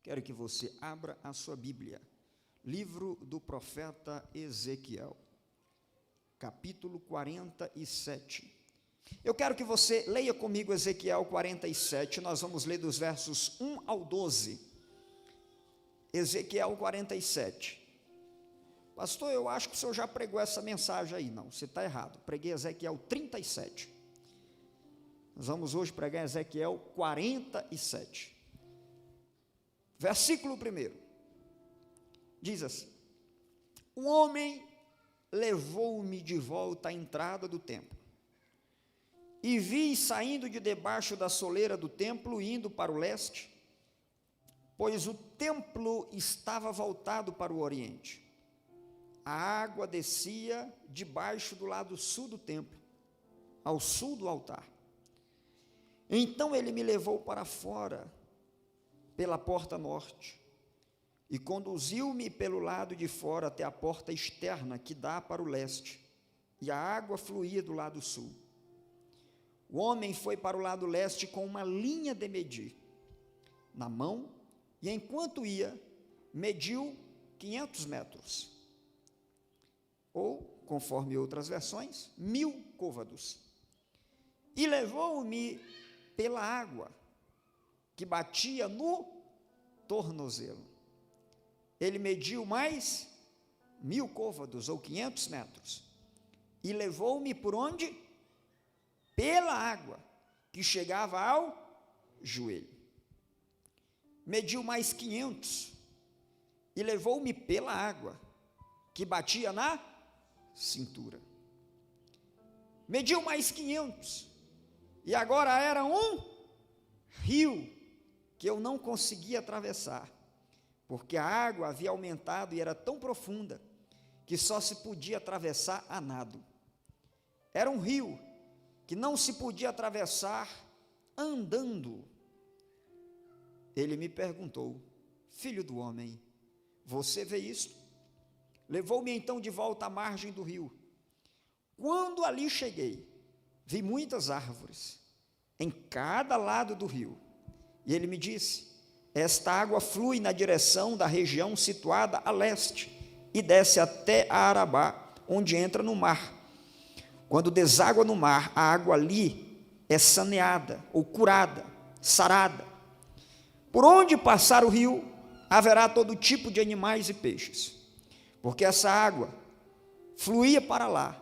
Quero que você abra a sua Bíblia, livro do profeta Ezequiel, capítulo 47. Eu quero que você leia comigo Ezequiel 47, nós vamos ler dos versos 1 ao 12. Ezequiel 47. Pastor, eu acho que o senhor já pregou essa mensagem aí. Não, você está errado. Preguei Ezequiel 37. Nós vamos hoje pregar Ezequiel 47. Versículo 1. Diz assim: o homem levou-me de volta à entrada do templo, e vi saindo de debaixo da soleira do templo, indo para o leste, pois o templo estava voltado para o oriente. A água descia debaixo do lado sul do templo, ao sul do altar. Então ele me levou para fora, pela porta norte, e conduziu-me pelo lado de fora até a porta externa que dá para o leste, e a água fluía do lado sul. O homem foi para o lado leste com uma linha de medir na mão, e enquanto ia, mediu 500 metros, ou, conforme outras versões, 1000 côvados, e levou-me pela água, que batia no tornozelo. Ele mediu mais 1000 côvados, ou 500 metros, e levou-me por onde? Pela água, que chegava ao joelho. Mediu mais 500, e levou-me pela água, que batia na cintura. Mediu mais 500, e agora era um rio, que eu não conseguia atravessar, porque a água havia aumentado e era tão profunda, que só se podia atravessar a nado. Era um rio, que não se podia atravessar andando. Ele me perguntou: filho do homem, você vê isto? Levou-me então de volta à margem do rio. Quando ali cheguei, vi muitas árvores, em cada lado do rio, e ele me disse: esta água flui na direção da região situada a leste, e desce até a Arabá, onde entra no mar. Quando deságua no mar, a água ali é saneada, ou curada, sarada. Por onde passar o rio, haverá todo tipo de animais e peixes, porque essa água fluía para lá,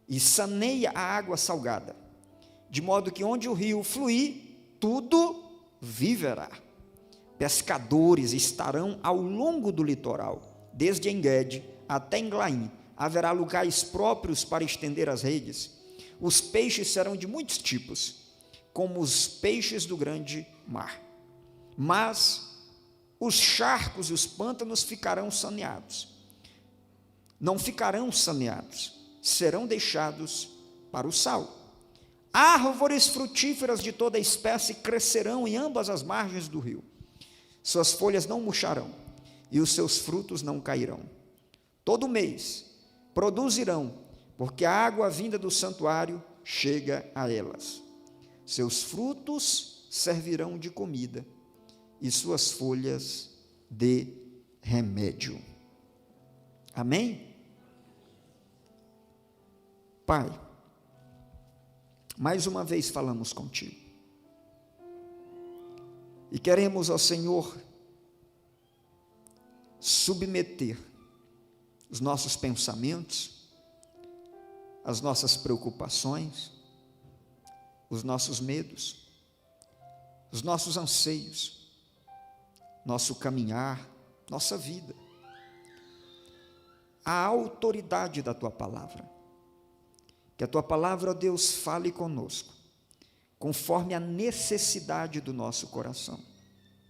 e saneia a água salgada, de modo que onde o rio fluir, tudo viverá. Pescadores estarão ao longo do litoral, desde En-Gedi até Englaim. Haverá lugares próprios para estender as redes. Os peixes serão de muitos tipos, como os peixes do grande mar. Mas os charcos e os pântanos ficarão saneados. Não ficarão saneados, serão deixados para o sal. Árvores frutíferas de toda espécie crescerão em ambas as margens do rio. Suas folhas não murcharão, e os seus frutos não cairão. Todo mês produzirão, porque a água vinda do santuário chega a elas. Seus frutos servirão de comida, e suas folhas de remédio. Amém? Pai, mais uma vez falamos contigo, e queremos, ó Senhor, submeter os nossos pensamentos, as nossas preocupações, os nossos medos, os nossos anseios, nosso caminhar, nossa vida, à autoridade da Tua palavra. Que a Tua palavra, ó Deus, fale conosco, conforme a necessidade do nosso coração.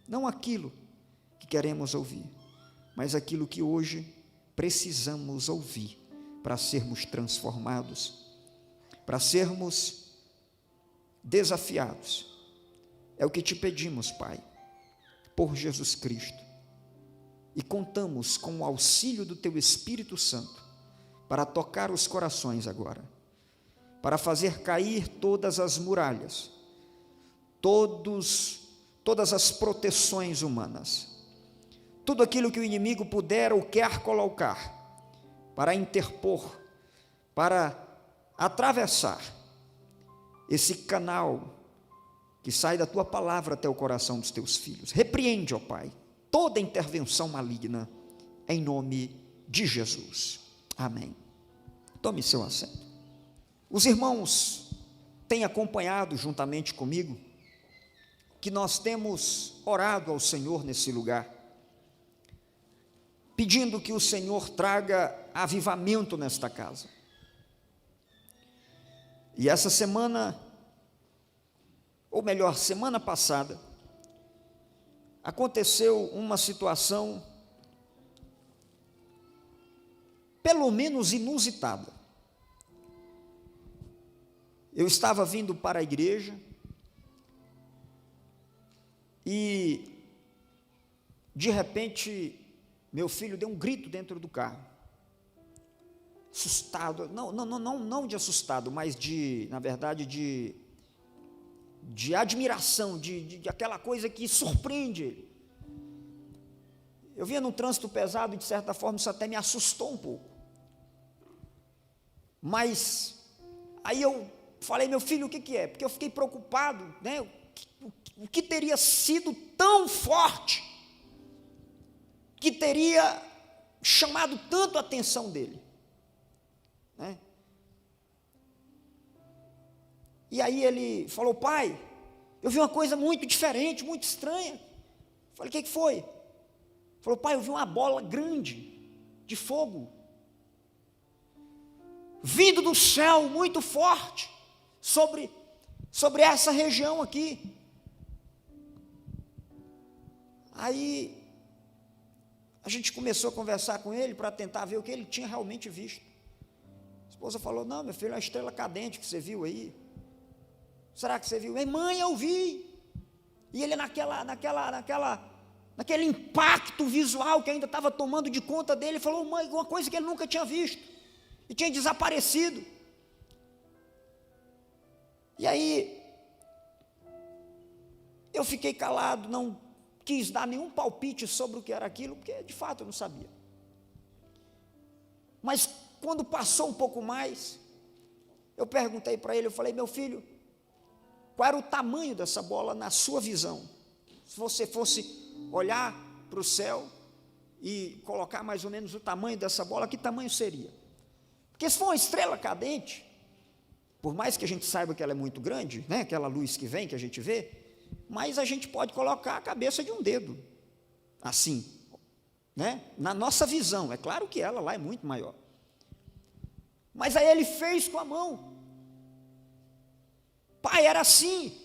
Não aquilo que queremos ouvir, mas aquilo que hoje precisamos ouvir para sermos transformados, para sermos desafiados. É o que te pedimos, Pai, por Jesus Cristo. E contamos com o auxílio do Teu Espírito Santo para tocar os corações agora, para fazer cair todas as muralhas, todas as proteções humanas, tudo aquilo que o inimigo puder ou quer colocar para interpor, para atravessar esse canal que sai da tua palavra até o coração dos teus filhos. Repreende, ó Pai, toda intervenção maligna, em nome de Jesus. Amém. Tome seu assento. Os irmãos têm acompanhado juntamente comigo que nós temos orado ao Senhor nesse lugar, pedindo que o Senhor traga avivamento nesta casa. E essa semana, ou melhor, semana passada, aconteceu uma situação pelo menos inusitada. Eu estava vindo para a igreja e, de repente, meu filho deu um grito dentro do carro, assustado, não de assustado, mas na verdade, de admiração, de aquela coisa que surpreende ele. Eu vinha num trânsito pesado e, de certa forma, isso até me assustou um pouco. Mas, aí eu falei, meu filho, o que é? Porque eu fiquei preocupado, né? O que teria sido tão forte, que teria chamado tanto a atenção dele, né? E aí ele falou, pai, eu vi uma coisa muito diferente, muito estranha. Eu falei, o que foi? Ele falou, pai, eu vi uma bola grande, de fogo, vindo do céu, muito forte, sobre essa região aqui. Aí, a gente começou a conversar com ele, para tentar ver o que ele tinha realmente visto. A esposa falou, não, meu filho, é uma estrela cadente que você viu aí. Será que você viu? Mãe, eu vi. E ele naquele impacto visual que ainda estava tomando de conta dele, falou, mãe, uma coisa que ele nunca tinha visto, e tinha desaparecido. E aí, eu fiquei calado, não quis dar nenhum palpite sobre o que era aquilo, porque de fato eu não sabia. Mas quando passou um pouco mais, eu perguntei para ele, eu falei, meu filho, qual era o tamanho dessa bola na sua visão? Se você fosse olhar para o céu e colocar mais ou menos o tamanho dessa bola, que tamanho seria? Porque se for uma estrela cadente, por mais que a gente saiba que ela é muito grande, né, aquela luz que vem, que a gente vê, mas a gente pode colocar a cabeça de um dedo, assim, né, na nossa visão. É claro que ela lá é muito maior. Mas aí ele fez com a mão. Pai, era assim,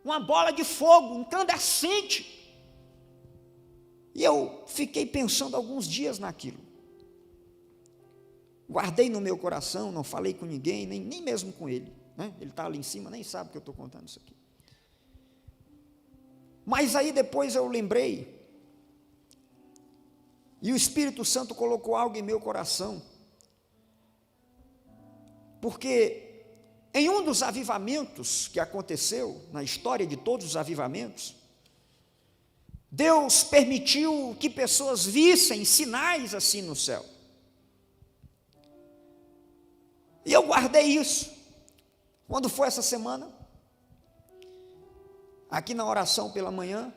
uma bola de fogo, incandescente. E eu fiquei pensando alguns dias naquilo. Guardei no meu coração, não falei com ninguém, nem mesmo com ele, né? Ele está ali em cima, nem sabe que eu estou contando isso aqui. Mas aí depois eu lembrei, e o Espírito Santo colocou algo em meu coração, porque em um dos avivamentos que aconteceu, na história de todos os avivamentos, Deus permitiu que pessoas vissem sinais assim no céu. E eu guardei isso. Quando foi essa semana, aqui na oração pela manhã,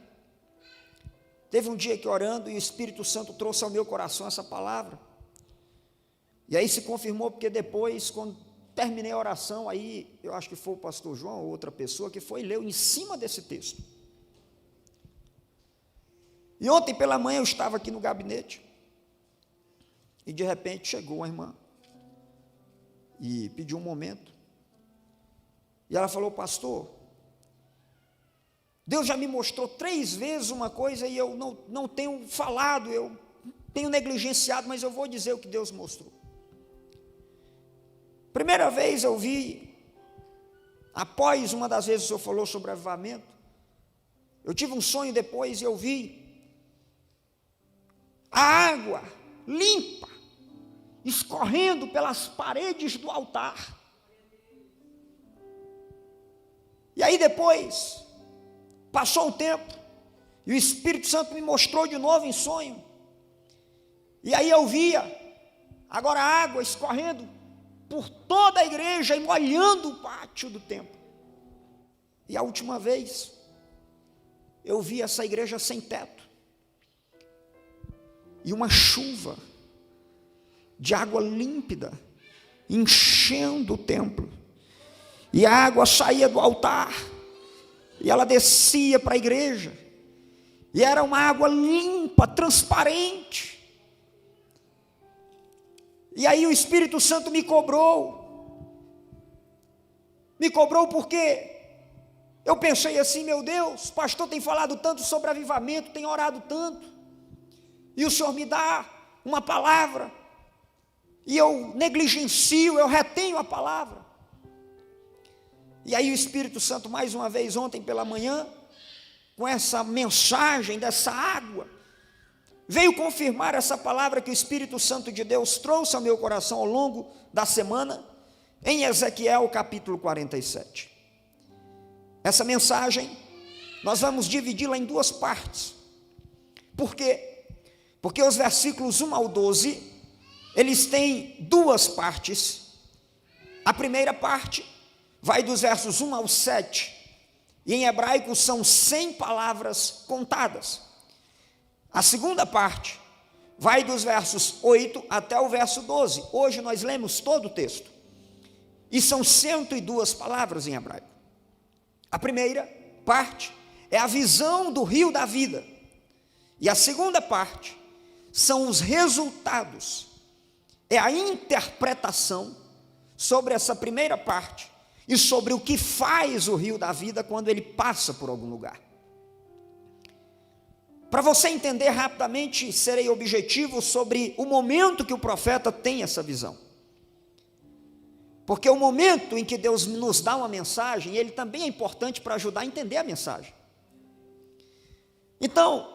teve um dia que orando e o Espírito Santo trouxe ao meu coração essa palavra. E aí se confirmou, porque depois, quando terminei a oração, aí eu acho que foi o pastor João ou outra pessoa que foi e leu em cima desse texto. E ontem pela manhã eu estava aqui no gabinete e de repente chegou uma irmã e pediu um momento. E ela falou, pastor, Deus já me mostrou 3 vezes uma coisa e eu não tenho falado, eu tenho negligenciado, mas eu vou dizer o que Deus mostrou. Primeira vez eu vi, após uma das vezes o senhor falou sobre avivamento, eu tive um sonho depois e eu vi a água limpa, escorrendo pelas paredes do altar. E aí depois, Passou o tempo, e o Espírito Santo me mostrou de novo em sonho. E aí eu via, agora água escorrendo por toda a igreja e molhando o pátio do templo. E a última vez, eu vi essa igreja sem teto. E uma chuva de água límpida, enchendo o templo. E a água saía do altar, e ela descia para a igreja. E era uma água limpa, transparente. E aí o Espírito Santo me cobrou. Me cobrou porque eu pensei assim: meu Deus, o pastor tem falado tanto sobre avivamento, tem orado tanto, e o Senhor me dá uma palavra, e eu negligencio, eu retenho a palavra. E aí o Espírito Santo, mais uma vez, ontem pela manhã, com essa mensagem dessa água, veio confirmar essa palavra que o Espírito Santo de Deus trouxe ao meu coração ao longo da semana, em Ezequiel capítulo 47. Essa mensagem, nós vamos dividi-la em duas partes. Por quê? Porque os versículos 1 ao 12, eles têm duas partes. A primeira parte vai dos versos 1 ao 7, e em hebraico são 100 palavras contadas. A segunda parte vai dos versos 8 até o verso 12. Hoje nós lemos todo o texto, e são 102 palavras em hebraico. A primeira parte é a visão do rio da vida, e a segunda parte são os resultados, é a interpretação sobre essa primeira parte e sobre o que faz o rio da vida quando ele passa por algum lugar. Para você entender rapidamente, serei objetivo sobre o momento que o profeta tem essa visão. Porque o momento em que Deus nos dá uma mensagem, ele também é importante para ajudar a entender a mensagem. Então,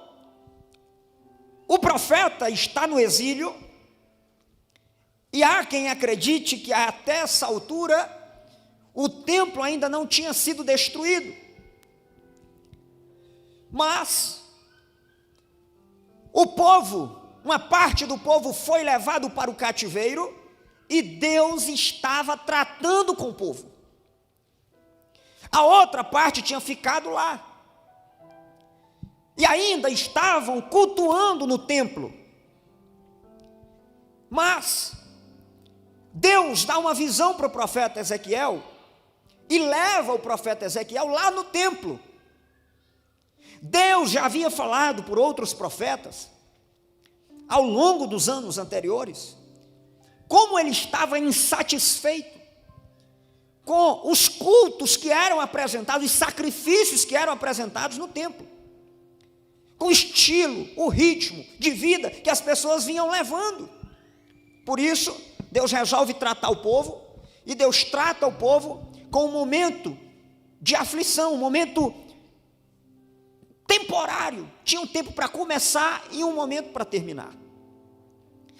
o profeta está no exílio, e há quem acredite que até essa altura o templo ainda não tinha sido destruído. Mas o povo, uma parte do povo foi levado para o cativeiro, e Deus estava tratando com o povo. A outra parte tinha ficado lá, e ainda estavam cultuando no templo. Mas Deus dá uma visão para o profeta Ezequiel, e leva o profeta Ezequiel lá no templo. Deus já havia falado por outros profetas, ao longo dos anos anteriores, como ele estava insatisfeito com os cultos que eram apresentados, os sacrifícios que eram apresentados no templo, com o estilo, o ritmo de vida que as pessoas vinham levando. Por isso, Deus resolve tratar o povo, e Deus trata o povo com um momento de aflição, um momento temporário. Tinha um tempo para começar e um momento para terminar.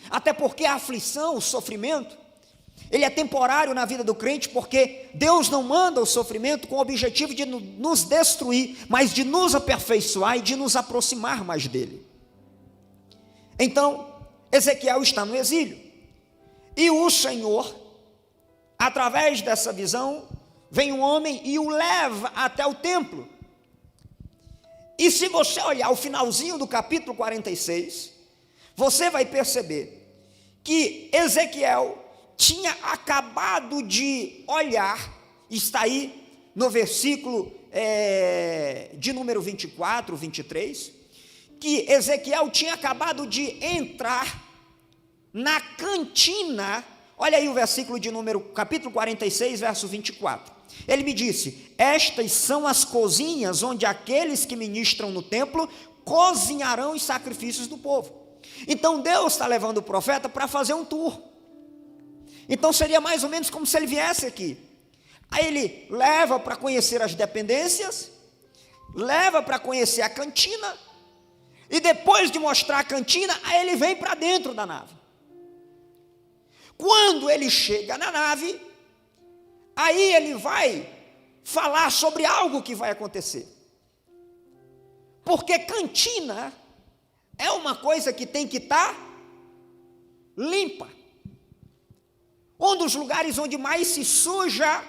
Até porque a aflição, o sofrimento, ele é temporário na vida do crente, porque Deus não manda o sofrimento com o objetivo de nos destruir, mas de nos aperfeiçoar e de nos aproximar mais dele. Então, Ezequiel está no exílio, e o Senhor, através dessa visão, vem um homem e o leva até o templo. E se você olhar o finalzinho do capítulo 46, você vai perceber que Ezequiel tinha acabado de olhar, está aí no versículo de número 24, 23, que Ezequiel tinha acabado de entrar na cantina. Olha aí o versículo de número, capítulo 46, verso 24. Ele me disse: estas são as cozinhas onde aqueles que ministram no templo cozinharão os sacrifícios do povo. Então Deus está levando o profeta para fazer um tour. Então seria mais ou menos como se ele viesse aqui. Aí ele leva para conhecer as dependências, leva para conhecer a cantina, e depois de mostrar a cantina, aí ele vem para dentro da nave. Quando ele chega na nave, aí ele vai falar sobre algo que vai acontecer. Porque cantina é uma coisa que tem que estar limpa. Um dos lugares onde mais se suja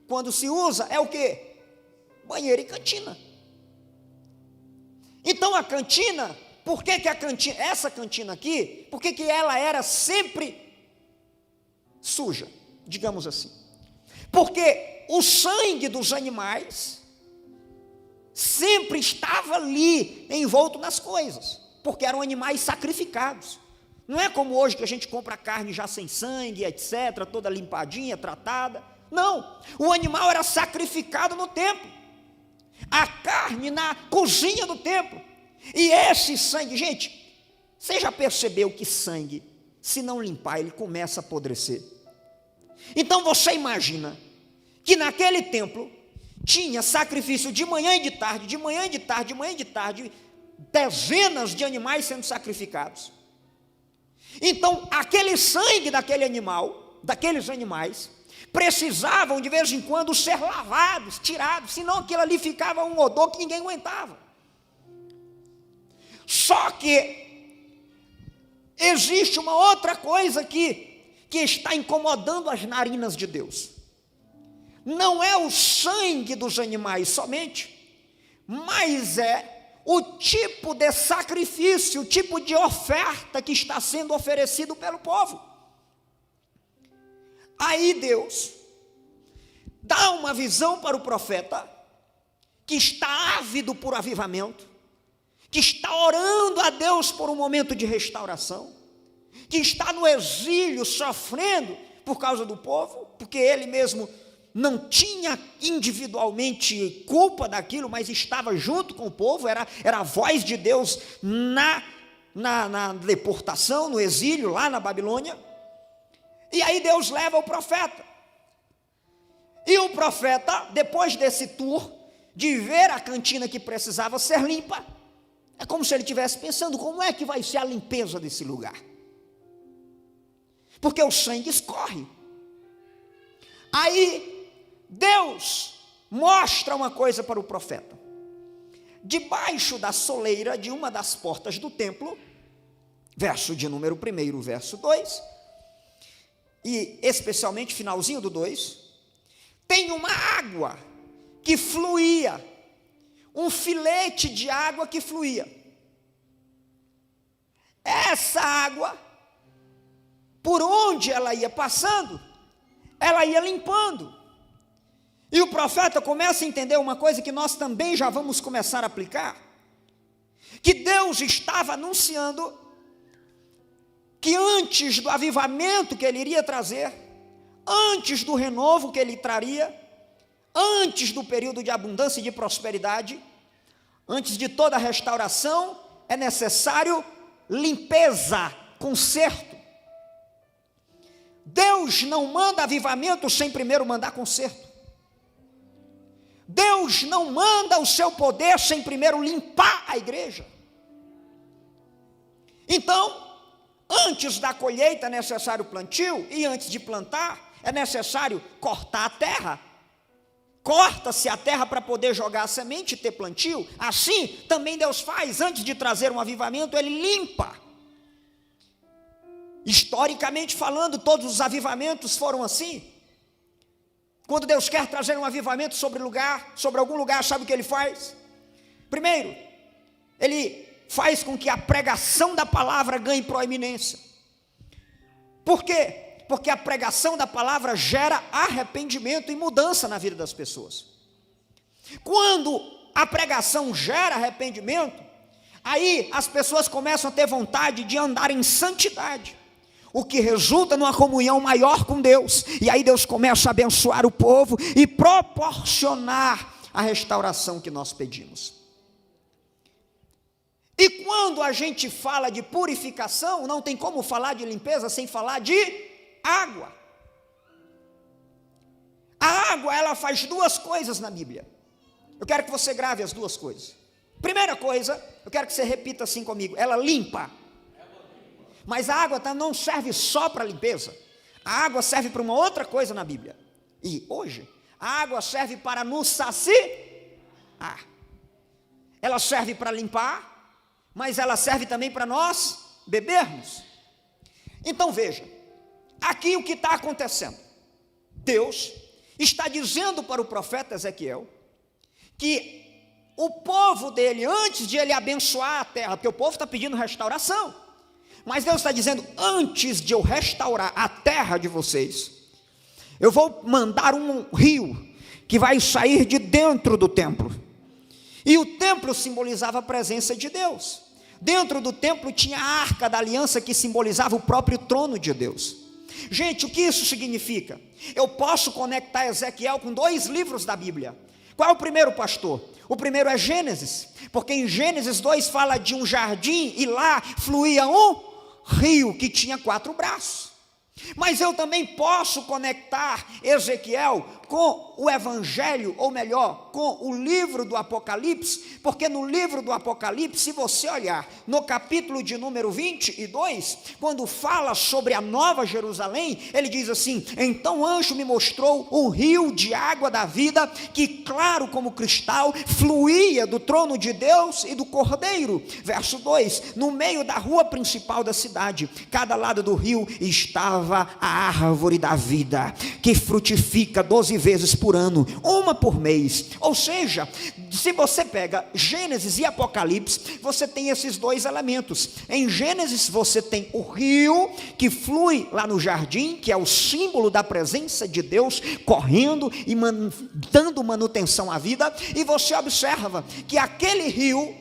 quando se usa é o quê? Banheiro e cantina. Então a cantina, por que a cantina, essa cantina aqui, por que ela era sempre suja, digamos assim? Porque o sangue dos animais sempre estava ali, envolto nas coisas, porque eram animais sacrificados. Não é como hoje que a gente compra carne já sem sangue, etc., toda limpadinha, tratada. Não, o animal era sacrificado no templo, a carne na cozinha do templo. E esse sangue, gente, você já percebeu que sangue, se não limpar, ele começa a apodrecer? Então você imagina que naquele templo tinha sacrifício de manhã e de tarde, de manhã e de tarde, de manhã e de tarde, dezenas de animais sendo sacrificados. Então, aquele sangue daquele animal, daqueles animais, precisavam de vez em quando ser lavados, tirados, senão aquilo ali ficava um odor que ninguém aguentava. Só que existe uma outra coisa que está incomodando as narinas de Deus. Não é o sangue dos animais somente, mas é o tipo de sacrifício, o tipo de oferta que está sendo oferecido pelo povo. Aí Deus dá uma visão para o profeta, que está ávido por avivamento, que está orando a Deus por um momento de restauração, que está no exílio sofrendo por causa do povo, porque ele mesmo não tinha individualmente culpa daquilo, mas estava junto com o povo, era a voz de Deus na deportação, no exílio, lá na Babilônia. E aí Deus leva o profeta. E o profeta, depois desse tour, de ver a cantina que precisava ser limpa, é como se ele estivesse pensando, como é que vai ser a limpeza desse lugar? Porque o sangue escorre. Aí Deus mostra uma coisa para o profeta. Debaixo da soleira de uma das portas do templo, verso de número 1, verso 2, e especialmente finalzinho do 2, tem uma água que fluía, um filete de água que fluía. Essa água, por onde ela ia passando, ela ia limpando. E o profeta começa a entender uma coisa que nós também já vamos começar a aplicar, que Deus estava anunciando que antes do avivamento que ele iria trazer, antes do renovo que ele traria, antes do período de abundância e de prosperidade, antes de toda a restauração, é necessário limpeza, conserto. Deus não manda avivamento sem primeiro mandar conserto. Deus não manda o seu poder sem primeiro limpar a igreja. Então, antes da colheita é necessário plantio, e antes de plantar é necessário cortar a terra. Corta-se a terra para poder jogar a semente e ter plantio. Assim também Deus faz, antes de trazer um avivamento, ele limpa. Historicamente falando, todos os avivamentos foram assim. Quando Deus quer trazer um avivamento sobre algum lugar, sabe o que ele faz? Primeiro, ele faz com que a pregação da palavra ganhe proeminência. Por quê? Porque a pregação da palavra gera arrependimento e mudança na vida das pessoas. Quando a pregação gera arrependimento, aí as pessoas começam a ter vontade de andar em santidade, o que resulta numa comunhão maior com Deus, e aí Deus começa a abençoar o povo e proporcionar a restauração que nós pedimos. E quando a gente fala de purificação, não tem como falar de limpeza sem falar de água. A água, ela faz duas coisas na Bíblia. Eu quero que você grave as duas coisas. Primeira coisa, eu quero que você repita assim comigo: ela limpa. Mas a água não serve só para limpeza. A água serve para uma outra coisa na Bíblia. E hoje, a água serve para nos saciar. ela serve para limpar, mas ela serve também para nós bebermos. Então veja, aqui o que está acontecendo? Deus está dizendo para o profeta Ezequiel que o povo dele, antes de ele abençoar a terra, porque o povo está pedindo restauração, mas Deus está dizendo, antes de eu restaurar a terra de vocês, eu vou mandar um rio que vai sair de dentro do templo. E o templo simbolizava a presença de Deus. Dentro do templo tinha a arca da aliança, que simbolizava o próprio trono de Deus. Gente, o que isso significa? Eu posso conectar Ezequiel com 2 livros da Bíblia. Qual é o primeiro, pastor? O primeiro é Gênesis, porque em Gênesis 2 fala de um jardim, e lá fluía um rio que tinha 4 braços. Mas eu também posso conectar Ezequiel com o Evangelho, ou melhor, com o livro do Apocalipse, porque no livro do Apocalipse, se você olhar no capítulo de número 22, quando fala sobre a Nova Jerusalém, ele diz assim: então o anjo me mostrou um rio de água da vida, que claro como cristal, fluía do trono de Deus e do Cordeiro. Verso 2, no meio da rua principal da cidade, cada lado do rio estava a árvore da vida, que frutifica 12 vezes por ano, uma por mês. Ou seja, se você pega Gênesis e Apocalipse, você tem esses 2 elementos. Em Gênesis você tem o rio que flui lá no jardim, que é o símbolo da presença de Deus, correndo e dando manutenção à vida, e você observa que aquele rio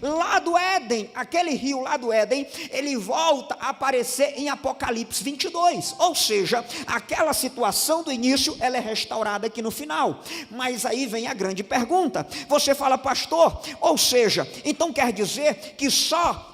lá do Éden, ele volta a aparecer em Apocalipse 22, ou seja, aquela situação do início, ela é restaurada aqui no final. Mas aí vem a grande pergunta, você fala, pastor, ou seja, então quer dizer que só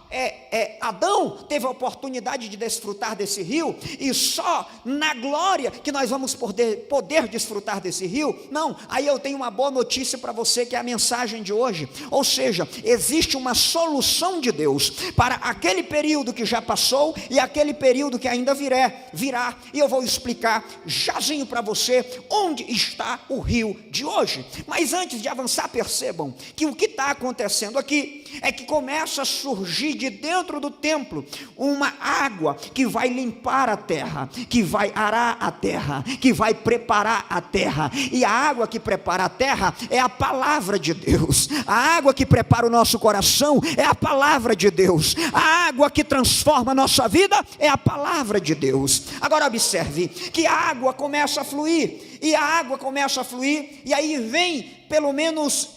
Adão teve a oportunidade de desfrutar desse rio, e só na glória que nós vamos poder desfrutar desse rio? Não, aí eu tenho uma boa notícia para você, que é a mensagem de hoje. Ou seja, existe uma solução de Deus para aquele período que já passou e aquele período que ainda virá, e eu vou explicar jazinho para você onde está o rio de hoje. Mas antes de avançar, percebam que o que está acontecendo aqui é que começa a surgir de dentro do templo uma água que vai limpar a terra, que vai arar a terra, que vai preparar a terra. E a água que prepara a terra é a palavra de Deus. A água que prepara o nosso coração é a palavra de Deus. A água que transforma a nossa vida é a palavra de Deus. Agora observe que a água começa a fluir, e aí vem pelo menos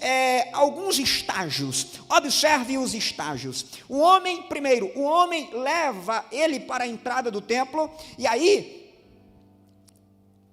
alguns estágios. Observe os estágios. O homem leva ele para a entrada do templo, e aí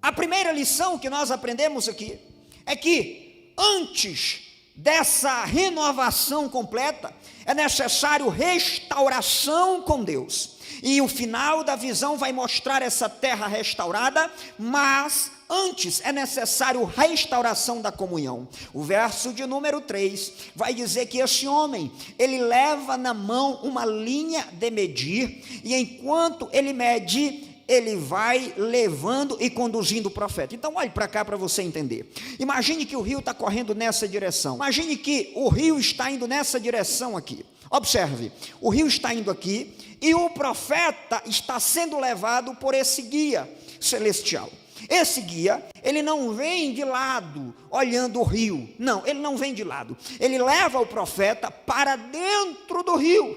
a primeira lição que nós aprendemos aqui é que antes dessa renovação completa é necessário restauração com Deus, e o final da visão vai mostrar essa terra restaurada, mas antes é necessário restauração da comunhão. O verso de número 3 vai dizer que esse homem, ele leva na mão uma linha de medir, e enquanto ele mede, ele vai levando e conduzindo o profeta. Então olhe para cá para você entender. Imagine que o rio está correndo nessa direção. Imagine que o rio está indo nessa direção aqui. Observe, o rio está indo aqui, e o profeta está sendo levado por esse guia celestial. Esse guia, ele não vem de lado olhando o rio, não, ele não vem de lado, ele leva o profeta para dentro do rio,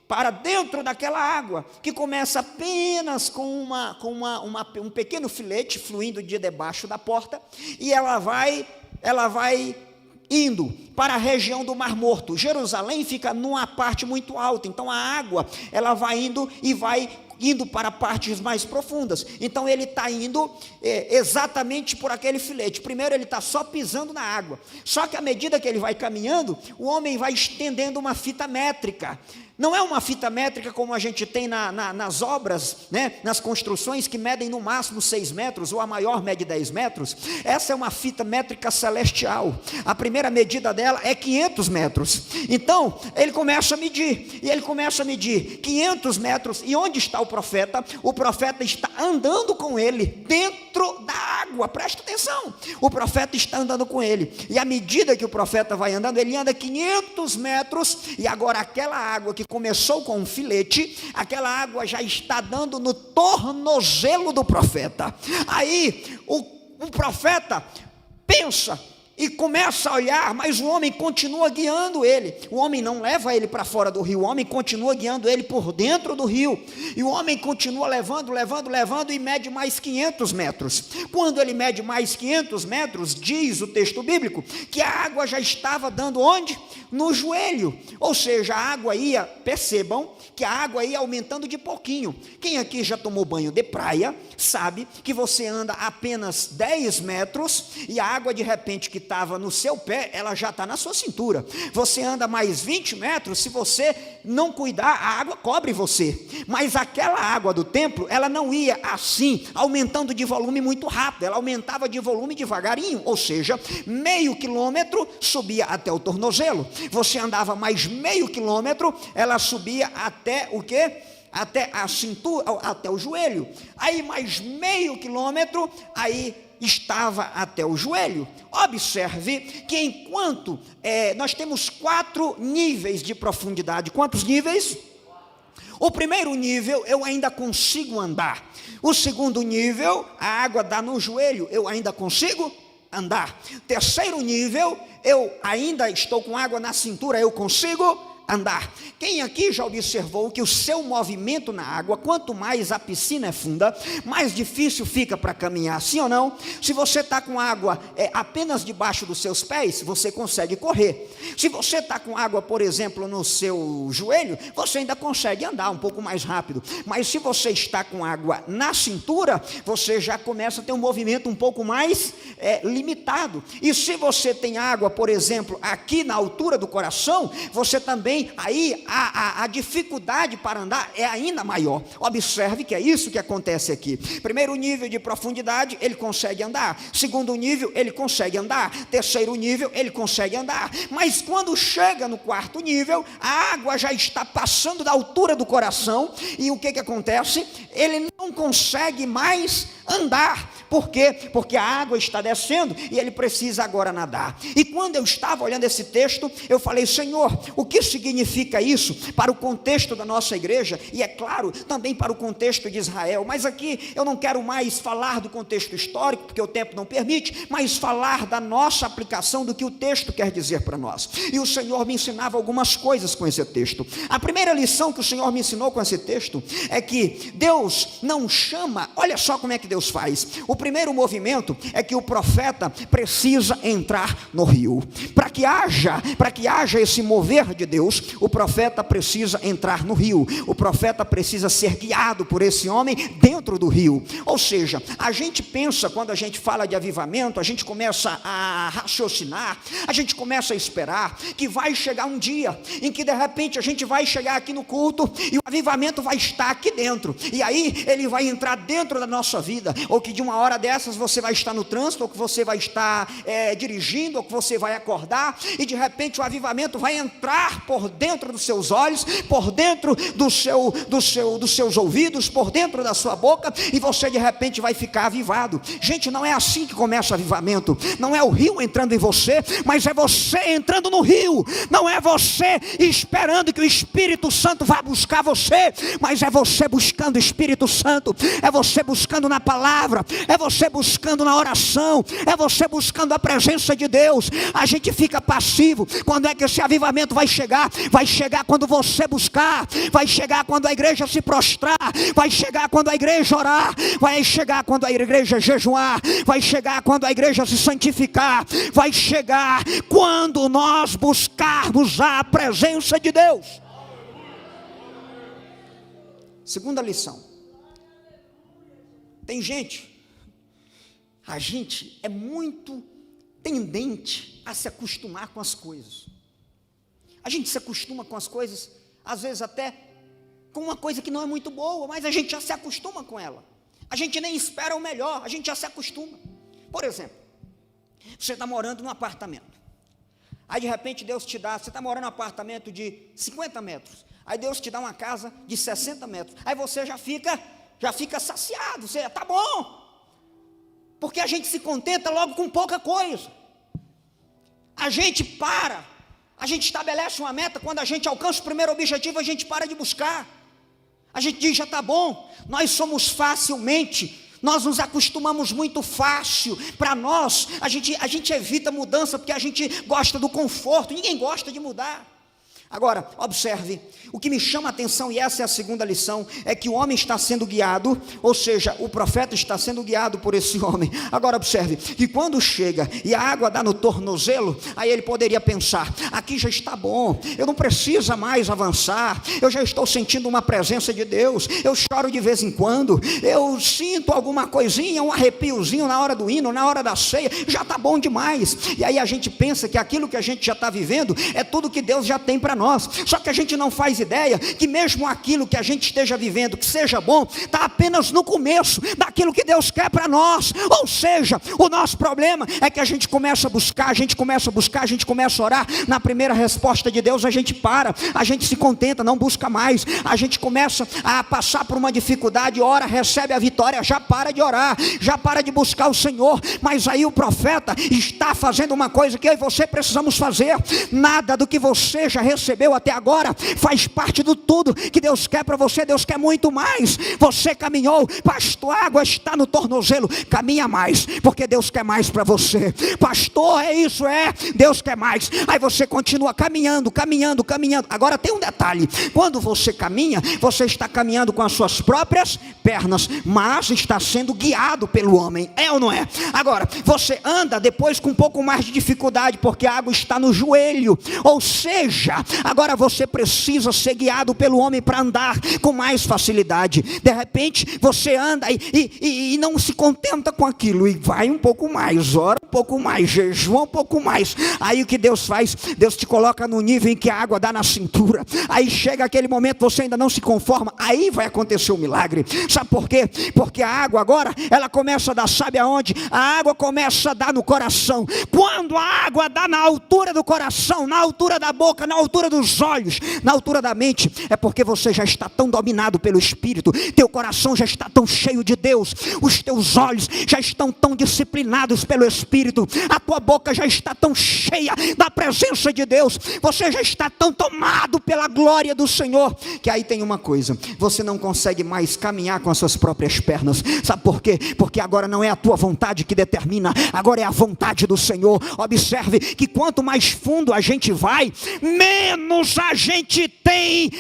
para dentro daquela água, que começa apenas com um pequeno filete fluindo de debaixo da porta, e ela vai indo para a região do Mar Morto. Jerusalém fica numa parte muito alta, então a água, ela vai indo para partes mais profundas. Então ele está indo exatamente por aquele filete. Primeiro ele está só pisando na água, só que à medida que ele vai caminhando, o homem vai estendendo uma fita métrica. Não é uma fita métrica como a gente tem nas obras, né? Nas construções que medem no máximo 6 metros, ou a maior mede 10 metros. Essa é uma fita métrica celestial. A primeira medida dela é 500 metros. Então, ele começa a medir, e ele começa a medir 500 metros. E onde está o profeta? O profeta está andando com ele, dentro da água. Presta atenção, o profeta está andando com ele. E à medida que o profeta vai andando, ele anda 500 metros, e agora aquela água que começou com um filete, aquela água já está dando no tornozelo do profeta. Aí o profeta pensa e começa a olhar, mas o homem continua guiando ele. O homem não leva ele para fora do rio, o homem continua guiando ele por dentro do rio. E o homem continua levando, e mede mais 500 metros. Quando ele mede mais 500 metros, diz o texto bíblico, que a água já estava dando onde? No joelho. Ou seja, a água ia, percebam, que a água ia aumentando de pouquinho. Quem aqui já tomou banho de praia, sabe que você anda apenas 10 metros, e a água de repente que estava no seu pé, ela já está na sua cintura. Você anda mais 20 metros, se você não cuidar, a água cobre você. Mas aquela água do templo, ela não ia assim, aumentando de volume muito rápido, ela aumentava de volume devagarinho, ou seja, meio quilômetro subia até o tornozelo. Você andava mais meio quilômetro, ela subia até o quê? Até a cintura, até o joelho. Aí mais meio quilômetro, aí estava até o joelho. Observe que enquanto nós temos 4 níveis de profundidade. Quantos níveis? O primeiro nível, eu ainda consigo andar. O segundo nível, a água dá no joelho, eu ainda consigo andar. Terceiro nível, eu ainda estou com água na cintura, eu consigo andar. Quem aqui já observou que o seu movimento na água, quanto mais a piscina é funda, mais difícil fica para caminhar, sim ou não? Se você está com água apenas debaixo dos seus pés, você consegue correr. Se você está com água, por exemplo, no seu joelho, você ainda consegue andar um pouco mais rápido. Mas se você está com água na cintura, você já começa a ter um movimento um pouco mais limitado. E se você tem água, por exemplo, aqui na altura do coração, você também, aí a dificuldade para andar é ainda maior. Observe que é isso que acontece aqui. Primeiro nível de profundidade, ele consegue andar. Segundo nível, ele consegue andar. Terceiro nível, ele consegue andar. Mas quando chega no quarto nível, a água já está passando da altura do coração, e o que acontece? Ele não consegue mais andar. Por quê? Porque a água está descendo e ele precisa agora nadar. E quando eu estava olhando esse texto, eu falei: Senhor, o que significa isso para o contexto da nossa igreja? E é claro, também para o contexto de Israel. Mas aqui eu não quero mais falar do contexto histórico, porque o tempo não permite, mas falar da nossa aplicação, do que o texto quer dizer para nós. E o Senhor me ensinava algumas coisas com esse texto. A primeira lição que o Senhor me ensinou com esse texto é que Deus não chama, olha só como é que Deus faz. O primeiro movimento é que o profeta precisa entrar no rio. Para que haja esse mover de Deus, o profeta precisa entrar no rio. O profeta precisa ser guiado por esse homem dentro do rio. Ou seja, a gente pensa, quando a gente fala de avivamento, a gente começa a raciocinar, a gente começa a esperar que vai chegar um dia em que de repente a gente vai chegar aqui no culto e o avivamento vai estar aqui dentro, e aí ele vai entrar dentro da nossa vida, ou que de uma hora dessas você vai estar no trânsito, ou que você vai estar dirigindo, ou que você vai acordar, e de repente o avivamento vai entrar por dentro dos seus olhos, por dentro dos seus ouvidos, por dentro da sua boca, e você de repente vai ficar avivado. Gente, não é assim que começa o avivamento. Não é o rio entrando em você, mas é você entrando no rio. Não é você esperando que o Espírito Santo vá buscar você, mas é você buscando o Espírito Santo, é você buscando na palavra, é você buscando na oração, é você buscando a presença de Deus. A gente fica passivo. Quando é que esse avivamento vai chegar? Vai chegar quando você buscar, vai chegar quando a igreja se prostrar, vai chegar quando a igreja orar, vai chegar quando a igreja jejuar, vai chegar quando a igreja se santificar, vai chegar quando nós buscarmos a presença de Deus. Segunda lição. Tem a gente é muito tendente a se acostumar com as coisas. A gente se acostuma com as coisas às vezes até com uma coisa que não é muito boa, mas a gente já se acostuma com ela. A gente nem espera o melhor, a gente já se acostuma. Por exemplo, você está morando num apartamento. Aí de repente Deus te dá, você está morando num apartamento de 50 metros. Aí Deus te dá uma casa de 60 metros. Aí você já fica saciado, você está bom. Porque a gente se contenta logo com pouca coisa. A gente estabelece uma meta, quando a gente alcança o primeiro objetivo, a gente para de buscar. A gente diz, já está bom. Nós nos acostumamos muito fácil. Para nós, a gente evita mudança, porque a gente gosta do conforto, ninguém gosta de mudar. Agora, observe, o que me chama a atenção, e essa é a segunda lição, é que o homem está sendo guiado, ou seja, o profeta está sendo guiado por esse homem. Agora observe, que quando chega e a água dá no tornozelo, aí ele poderia pensar, aqui já está bom, eu não preciso mais avançar, eu já estou sentindo uma presença de Deus, eu choro de vez em quando, eu sinto alguma coisinha, um arrepiozinho na hora do hino, na hora da ceia, já está bom demais. E aí a gente pensa que aquilo que a gente já está vivendo, é tudo que Deus já tem para nós. Só que a gente não faz ideia que mesmo aquilo que a gente esteja vivendo, que seja bom, está apenas no começo daquilo que Deus quer para nós. Ou seja, o nosso problema é que a gente começa a buscar, a gente começa a orar, na primeira resposta de Deus a gente para, a gente se contenta, não busca mais, a gente começa a passar por uma dificuldade, ora, recebe a vitória, já para de orar, já para de buscar o Senhor. Mas aí o profeta está fazendo uma coisa que eu e você precisamos fazer. Nada do que você já recebeu até agora faz parte do tudo que Deus quer para você. Deus quer muito mais. Você caminhou, pastor, a água está no tornozelo, caminha mais, porque Deus quer mais para você. Pastor, é isso, Deus quer mais. Aí você continua caminhando. Agora tem um detalhe, quando você caminha, você está caminhando com as suas próprias pernas, mas está sendo guiado pelo homem, é ou não é? Agora, você anda depois com um pouco mais de dificuldade, porque a água está no joelho, ou seja, agora você precisa ser guiado pelo homem para andar com mais facilidade. De repente você anda e não se contenta com aquilo, e vai um pouco mais, ora um pouco mais, jejua um pouco mais. Aí o que Deus faz? Deus te coloca no nível em que a água dá na cintura. Aí chega aquele momento, você ainda não se conforma, aí vai acontecer um milagre. Sabe por quê? Porque a água agora, ela começa a dar, sabe aonde? A água começa a dar no coração. Quando a água dá na altura do coração, na altura da boca, na altura dos olhos, na altura da mente, é porque você já está tão dominado pelo Espírito, teu coração já está tão cheio de Deus, os teus olhos já estão tão disciplinados pelo Espírito, a tua boca já está tão cheia da presença de Deus, você já está tão tomado pela glória do Senhor, que aí tem uma coisa, você não consegue mais caminhar com as suas próprias pernas. Sabe por quê? Porque agora não é a tua vontade que determina, agora é a vontade do Senhor. Observe que quanto mais fundo a gente vai, menos a gente tem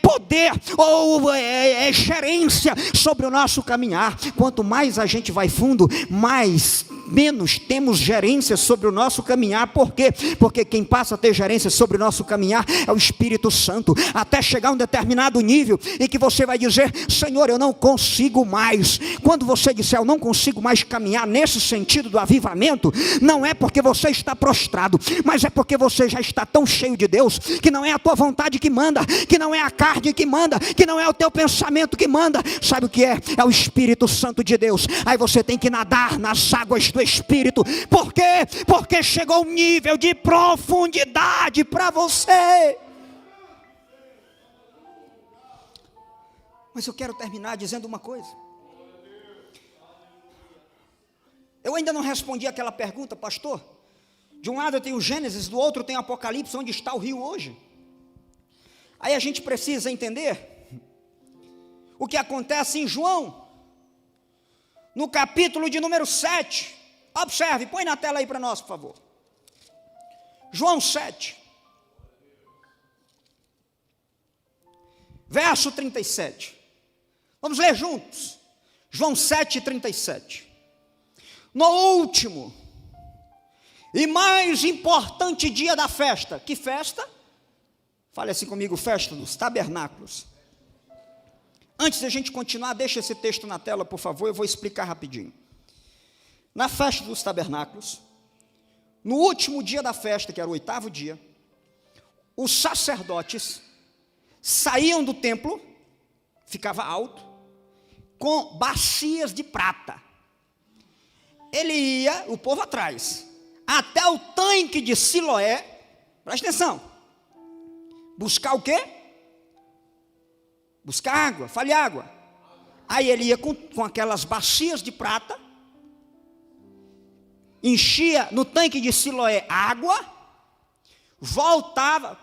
poder ou gerência sobre o nosso caminhar. Quanto mais a gente vai fundo, menos temos gerência sobre o nosso caminhar. Por quê? Porque quem passa a ter gerência sobre o nosso caminhar é o Espírito Santo, até chegar a um determinado nível em que você vai dizer: Senhor, eu não consigo mais. Quando você disser eu não consigo mais caminhar nesse sentido do avivamento, não é porque você está prostrado, mas é porque você já está tão cheio de Deus, que não é a tua vontade que manda, que não é a carne que manda, que não é o teu pensamento que manda. Sabe o que é? É o Espírito Santo de Deus. Aí você tem que nadar nas águas do Espírito. Por quê? Porque chegou um nível de profundidade para você. Mas eu quero terminar dizendo uma coisa. Eu ainda não respondi aquela pergunta, pastor. De um lado tem o Gênesis, do outro tem o Apocalipse, onde está o rio hoje? Aí a gente precisa entender o que acontece em João, no capítulo de número 7. Observe, põe na tela aí para nós, por favor. João 7, verso 37. Vamos ler juntos. João 7, 37. No último e mais importante dia da festa. Que festa? Fale assim comigo: festa dos tabernáculos. Antes da gente continuar, deixa esse texto na tela, por favor, eu vou explicar rapidinho. Na festa dos tabernáculos, no último dia da festa, que era o 8º dia, os sacerdotes saíam do templo, ficava alto, com bacias de prata. Ele ia, o povo atrás, até o tanque de Siloé, presta atenção, buscar o quê? Buscar água, fale água. Aí ele ia com aquelas bacias de prata, enchia no tanque de Siloé água, voltava,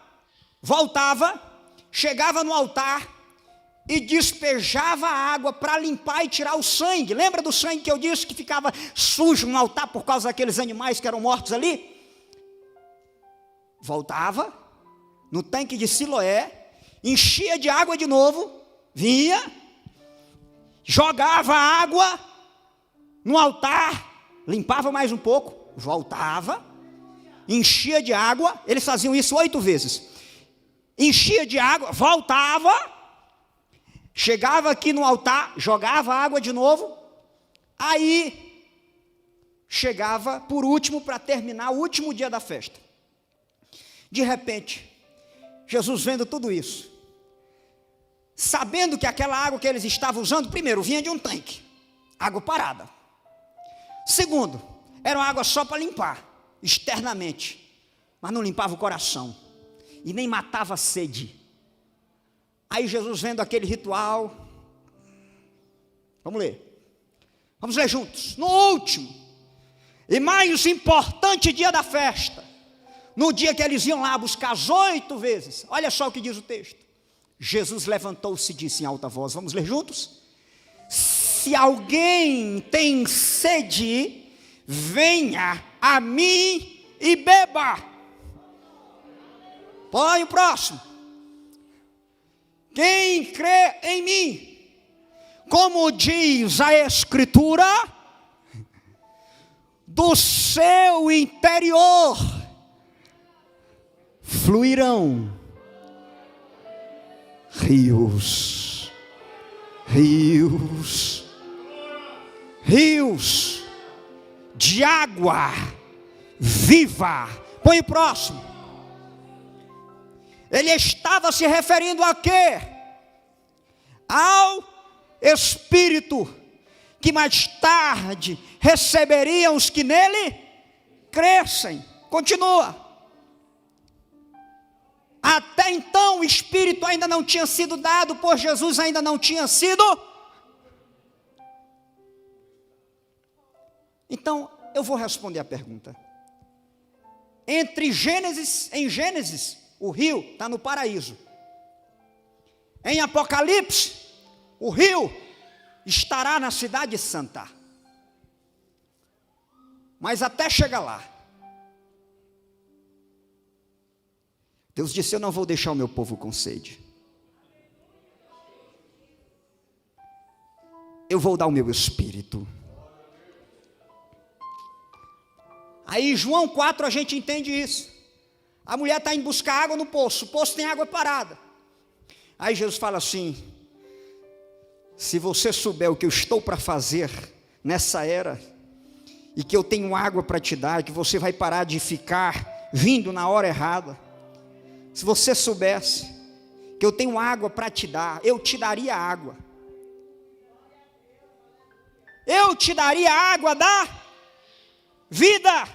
chegava no altar e despejava a água para limpar e tirar o sangue. Lembra do sangue que eu disse que ficava sujo no altar por causa daqueles animais que eram mortos ali? Voltava no tanque de Siloé, enchia de água de novo, vinha, jogava água no altar, limpava mais um pouco, voltava, enchia de água. Eles faziam isso 8 vezes. Enchia de água, voltava, chegava aqui no altar, jogava água de novo, aí chegava por último para terminar o último dia da festa. De repente, Jesus vendo tudo isso, sabendo que aquela água que eles estavam usando, primeiro, vinha de um tanque, água parada. Segundo, era uma água só para limpar, externamente, mas não limpava o coração, e nem matava a sede. Aí Jesus vendo aquele ritual, vamos ler juntos, no último, e mais importante dia da festa, no dia que eles iam lá buscar as 8 vezes, olha só o que diz o texto. Jesus levantou-se e disse em alta voz, vamos ler juntos? Se alguém tem sede, venha a mim e beba. Põe o próximo. Quem crê em mim, como diz a Escritura, do seu interior fluirão rios de água viva. Põe o próximo. Ele estava se referindo a quê? Ao Espírito, que mais tarde receberiam os que nele crescem. Continua. Até então o Espírito ainda não tinha sido dado, por Jesus ainda não tinha sido. Então, eu vou responder a pergunta. Em Gênesis, o rio está no paraíso. Em Apocalipse, o rio estará na cidade santa. Mas até chegar lá, Deus disse, eu não vou deixar o meu povo com sede. Eu vou dar o meu Espírito. Aí João 4 a gente entende isso. A mulher está indo buscar água no poço, o poço tem água parada. Aí Jesus fala assim, se você souber o que eu estou para fazer nessa era, e que eu tenho água para te dar, que você vai parar de ficar vindo na hora errada, se você soubesse que eu tenho água para te dar, eu te daria água. Eu te daria água da vida.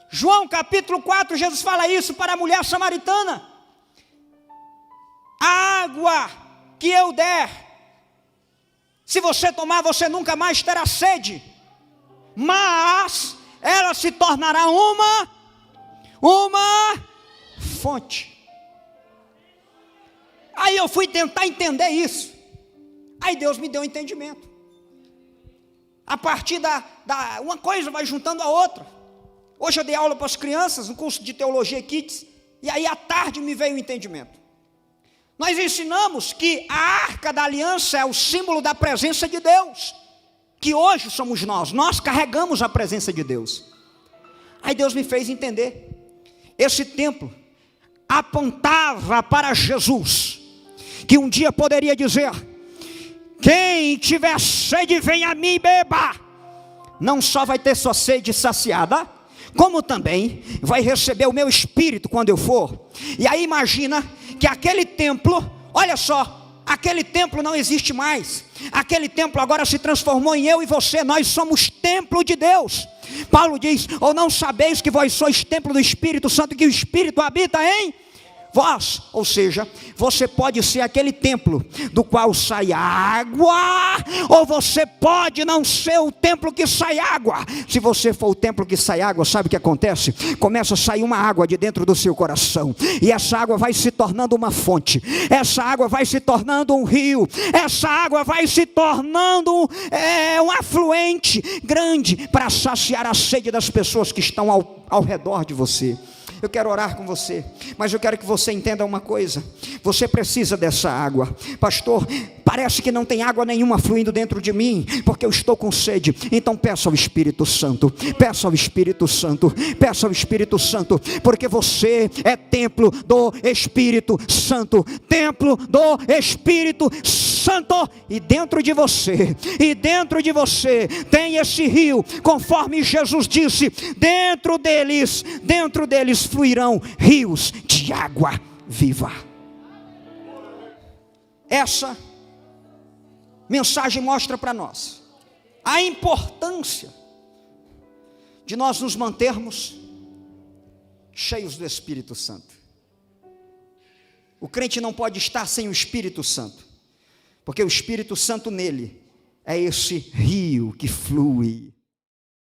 João capítulo 4, Jesus fala isso para a mulher samaritana. A água que eu der, se você tomar, você nunca mais terá sede, mas ela se tornará uma fonte. Aí eu fui tentar entender isso. Aí Deus me deu um entendimento. A partir uma coisa vai juntando a outra. Hoje eu dei aula para as crianças, no curso de Teologia Kids, e aí à tarde me veio o entendimento. Nós ensinamos que a Arca da Aliança é o símbolo da presença de Deus, que hoje somos nós carregamos a presença de Deus. Aí Deus me fez entender, esse templo apontava para Jesus, que um dia poderia dizer, quem tiver sede vem a mim e beba. Não só vai ter sua sede saciada, como também vai receber o meu Espírito quando eu for. E aí imagina que aquele templo, olha só, aquele templo não existe mais. Aquele templo agora se transformou em eu e você. Nós somos templo de Deus. Paulo diz: ou não sabeis que vós sois templo do Espírito Santo, que o Espírito habita em vós? Ou seja, você pode ser aquele templo do qual sai água, ou você pode não ser o templo que sai água. Se você for o templo que sai água, sabe o que acontece? Começa a sair uma água de dentro do seu coração, e essa água vai se tornando uma fonte, essa água vai se tornando um rio, essa água vai se tornando um afluente grande para saciar a sede das pessoas que estão ao redor de você. Eu quero orar com você, mas eu quero que você entenda uma coisa: você precisa dessa água. Pastor, parece que não tem água nenhuma fluindo dentro de mim, porque eu estou com sede. Então peça ao Espírito Santo, peça ao Espírito Santo, peça ao Espírito Santo, porque você é templo do Espírito Santo, templo do Espírito Santo, e dentro de você tem esse rio, conforme Jesus disse: dentro deles fluirão rios de água viva. Essa mensagem mostra para nós a importância de nós nos mantermos cheios do Espírito Santo. O crente não pode estar sem o Espírito Santo, porque o Espírito Santo nele é esse rio que flui